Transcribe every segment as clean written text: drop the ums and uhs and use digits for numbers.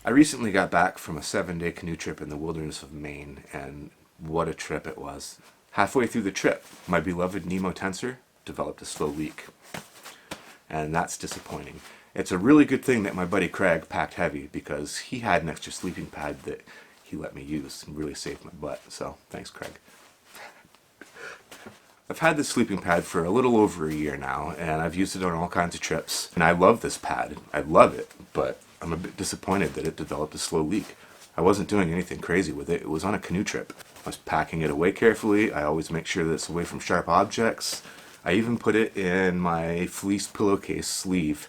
I recently got back from a 7-day canoe trip in the wilderness of Maine, and what a trip it was. Halfway through the trip, my beloved Nemo Tensor developed a slow leak, and that's disappointing. It's a really good thing that my buddy Craig packed heavy because he had an extra sleeping pad that he let me use and really saved my butt, so thanks Craig. I've had this sleeping pad for a little over a year now, and I've used it on all kinds of trips. And I love this pad. I love it, but I'm a bit disappointed that it developed a slow leak. I wasn't doing anything crazy with it. It was on a canoe trip. I was packing it away carefully. I always make sure that it's away from sharp objects. I even put it in my fleece pillowcase sleeve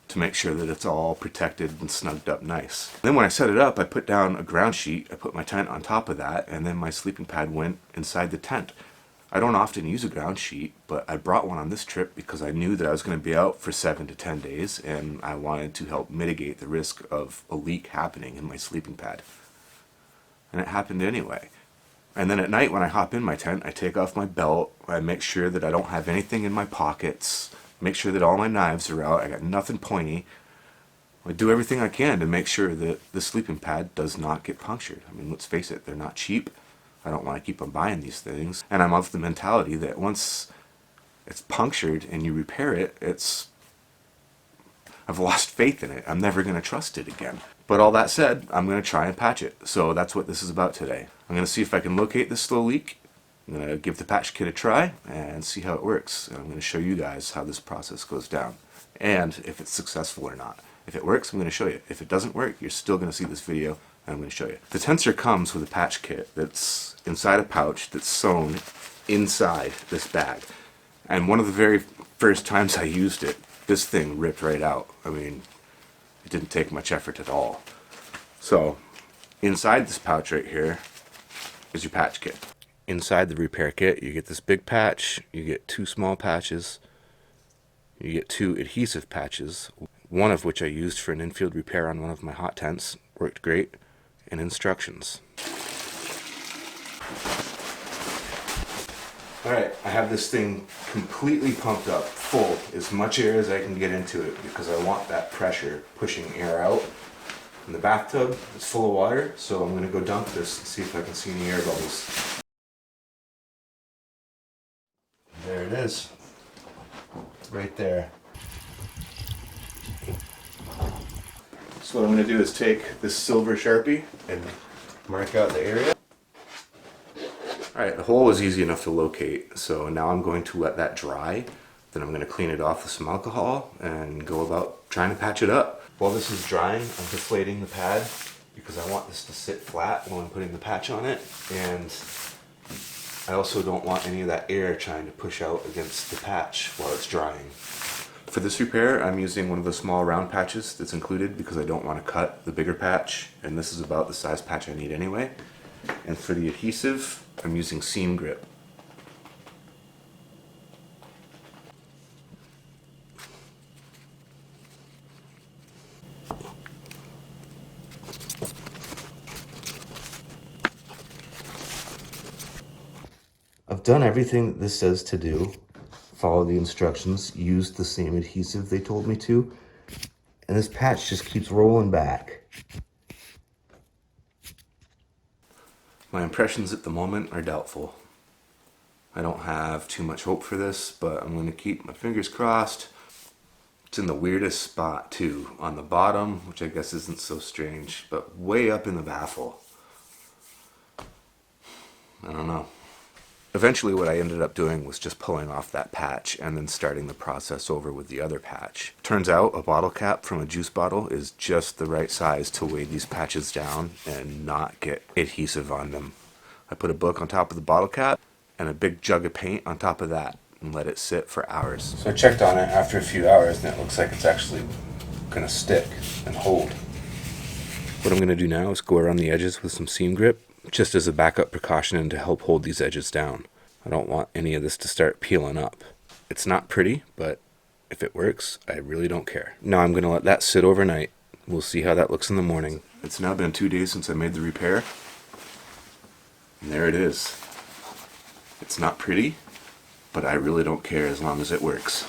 to make sure that it's all protected and snugged up nice. Then when I set it up, I put down a ground sheet. I put my tent on top of that, and then my sleeping pad went inside the tent. I don't often use a ground sheet, but I brought one on this trip because I knew that I was going to be out for 7 to 10 days and I wanted to help mitigate the risk of a leak happening in my sleeping pad. And it happened anyway. And then at night when I hop in my tent, I take off my belt, I make sure that I don't have anything in my pockets, make sure that all my knives are out, I got nothing pointy. I do everything I can to make sure that the sleeping pad does not get punctured. I mean, let's face it, they're not cheap. I don't want to keep on buying these things. And I'm of the mentality that once it's punctured and you repair it, I've lost faith in it. I'm never going to trust it again. But all that said, I'm going to try and patch it. So that's what this is about today. I'm going to see if I can locate this slow leak. I'm going to give the patch kit a try and see how it works. And I'm going to show you guys how this process goes down and if it's successful or not. If it works, I'm going to show you. If it doesn't work, you're still going to see this video. I'm going to show you. The Tensor comes with a patch kit that's inside a pouch that's sewn inside this bag. And one of the very first times I used it, this thing ripped right out. I mean, it didn't take much effort at all. So, inside this pouch right here is your patch kit. Inside the repair kit, you get this big patch, you get 2 small patches, you get 2 adhesive patches, one of which I used for an infield repair on one of my hot tents. Worked great. And instructions. Alright, I have this thing completely pumped up, full, as much air as I can get into it because I want that pressure pushing air out. And the bathtub is full of water, so I'm going to go dump this and see if I can see any air bubbles. There it is. Right there. So what I'm going to do is take this silver Sharpie and mark out the area. Alright, the hole was easy enough to locate, so now I'm going to let that dry. Then I'm going to clean it off with some alcohol and go about trying to patch it up. While this is drying, I'm deflating the pad because I want this to sit flat while I'm putting the patch on it. And I also don't want any of that air trying to push out against the patch while it's drying. For this repair, I'm using one of the small round patches that's included because I don't want to cut the bigger patch, and this is about the size patch I need anyway. And for the adhesive, I'm using seam grip. I've done everything that this says to do. Follow the instructions, use the same adhesive they told me to, and this patch just keeps rolling back. My impressions at the moment are doubtful. I don't have too much hope for this, but I'm going to keep my fingers crossed. It's in the weirdest spot too, on the bottom, which I guess isn't so strange, but way up in the baffle. I don't know. Eventually what I ended up doing was just pulling off that patch and then starting the process over with the other patch. Turns out a bottle cap from a juice bottle is just the right size to weigh these patches down and not get adhesive on them. I put a book on top of the bottle cap and a big jug of paint on top of that and let it sit for hours. So I checked on it after a few hours and it looks like it's actually going to stick and hold. What I'm going to do now is go around the edges with some seam grip, just as a backup precaution and to help hold these edges down. I don't want any of this to start peeling up. It's not pretty, but if it works, I really don't care. Now I'm going to let that sit overnight. We'll see how that looks in the morning. It's now been 2 days since I made the repair. And there it is. It's not pretty, but I really don't care as long as it works.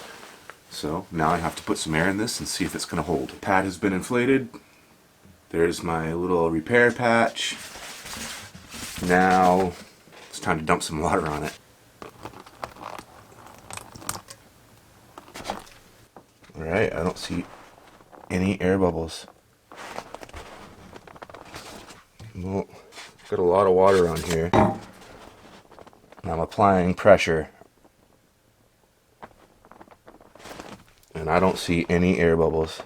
So now I have to put some air in this and see if it's going to hold. The pad has been inflated. There's my little repair patch. Now it's time to dump some water on it. Alright, I don't see any air bubbles. Well, got a lot of water on here. I'm applying pressure. And I don't see any air bubbles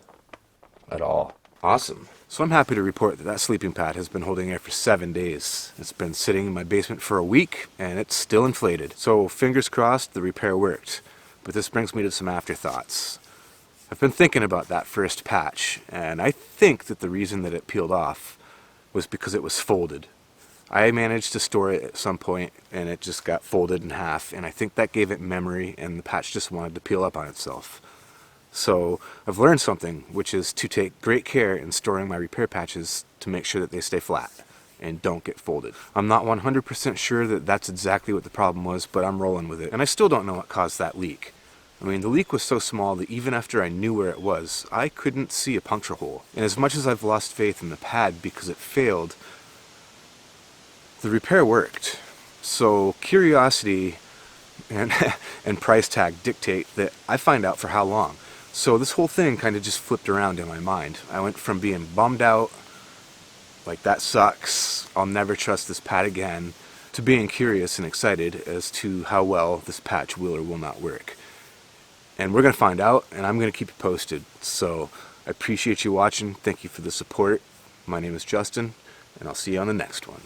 at all. Awesome. So I'm happy to report that sleeping pad has been holding air for 7 days. It's been sitting in my basement for a week and it's still inflated. So fingers crossed the repair worked. But this brings me to some afterthoughts. I've been thinking about that first patch, and I think that the reason that it peeled off was because it was folded. I managed to store it at some point and it just got folded in half, and I think that gave it memory and the patch just wanted to peel up on itself. So I've learned something, which is to take great care in storing my repair patches to make sure that they stay flat and don't get folded. I'm not 100% sure that that's exactly what the problem was, but I'm rolling with it. And I still don't know what caused that leak. I mean, the leak was so small that even after I knew where it was, I couldn't see a puncture hole. And as much as I've lost faith in the pad because it failed, the repair worked. So curiosity and, and price tag dictate that I find out for how long. So this whole thing kind of just flipped around in my mind. I went from being bummed out, like that sucks, I'll never trust this pad again, to being curious and excited as to how well this patch will or will not work. And we're going to find out, and I'm going to keep you posted. So I appreciate you watching. Thank you for the support. My name is Justin, and I'll see you on the next one.